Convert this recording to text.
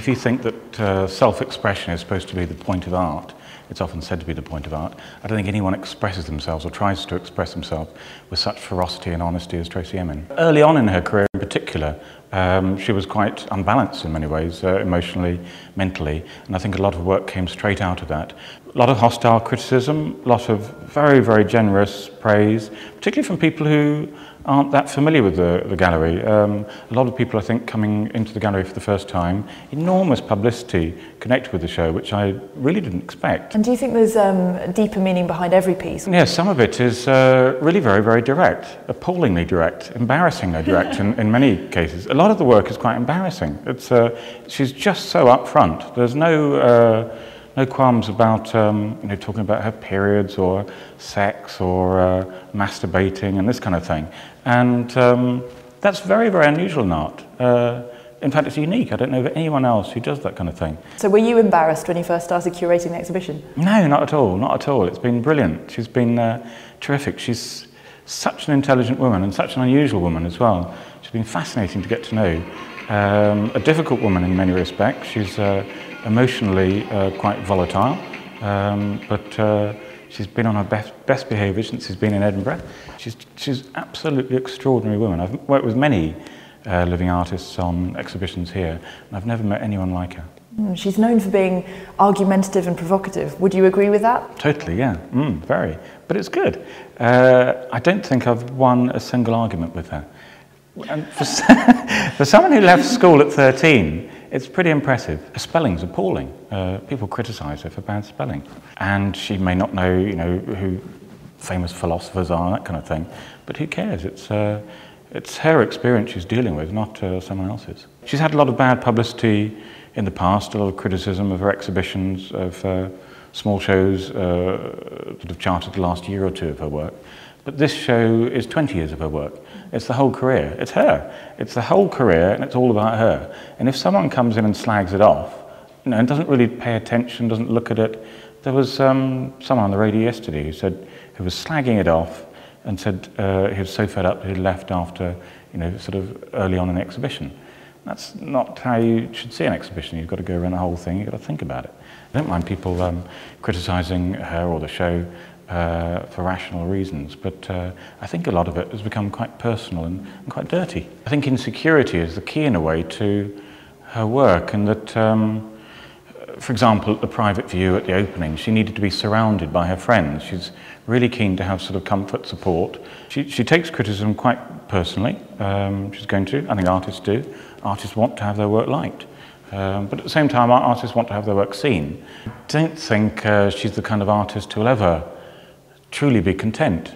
If you think that self-expression is supposed to be the point of art, it's often said to be the point of art, I don't think anyone expresses themselves or tries to express themselves with such ferocity and honesty as Tracey Emin. Early on in her career in particular, she was quite unbalanced in many ways, emotionally, mentally, and I think a lot of work came straight out of that. A lot of hostile criticism, a lot of very, very generous praise, particularly from people who aren't that familiar with the gallery. A lot of people, I think, coming into the gallery for the first time, enormous publicity connected with the show, which I really didn't expect. And do you think there's a deeper meaning behind every piece? Yes, some of it is really very, very direct, appallingly direct, embarrassingly direct in many cases. A lot of the work is quite embarrassing. She's just so upfront. There's no qualms about talking about her periods or sex or masturbating and this kind of thing. And that's very, very unusual in art. In fact, it's unique. I don't know of anyone else who does that kind of thing. So were you embarrassed when you first started curating the exhibition? No, not at all, not at all. It's been brilliant. She's been terrific. She's such an intelligent woman and such an unusual woman as well. She's been fascinating to get to know. A difficult woman in many respects. She's emotionally quite volatile, but she's been on her best behaviour since she's been in Edinburgh. She's absolutely extraordinary woman. I've worked with many living artists on exhibitions here, and I've never met anyone like her. She's known for being argumentative and provocative. Would you agree with that? Totally, yeah, very. But it's good. I don't think I've won a single argument with her. And for someone who left school at 13, it's pretty impressive. Her spelling's appalling. People criticise her for bad spelling. And she may not know, who famous philosophers are, that kind of thing. But who cares? It's her experience she's dealing with, not someone else's. She's had a lot of bad publicity in the past, a lot of criticism of her exhibitions, of small shows that have charted the last year or two of her work. But this show is 20 years of her work. It's the whole career. It's her. It's the whole career, and it's all about her. And if someone comes in and slags it off, and doesn't really pay attention, doesn't look at it, there was someone on the radio yesterday who was slagging it off and said he was so fed up that he'd left after, sort of early on in the exhibition. That's not how you should see an exhibition. You've got to go around the whole thing. You've got to think about it. I don't mind people criticising her or the show for rational reasons, but I think a lot of it has become quite personal and quite dirty. I think insecurity is the key in a way to her work, and that, for example, at the private view at the opening, she needed to be surrounded by her friends. She's really keen to have sort of comfort, support. She takes criticism quite personally. She's going to, I think artists do. Artists want to have their work liked. But at the same time, artists want to have their work seen. I don't think she's the kind of artist who'll ever truly be content.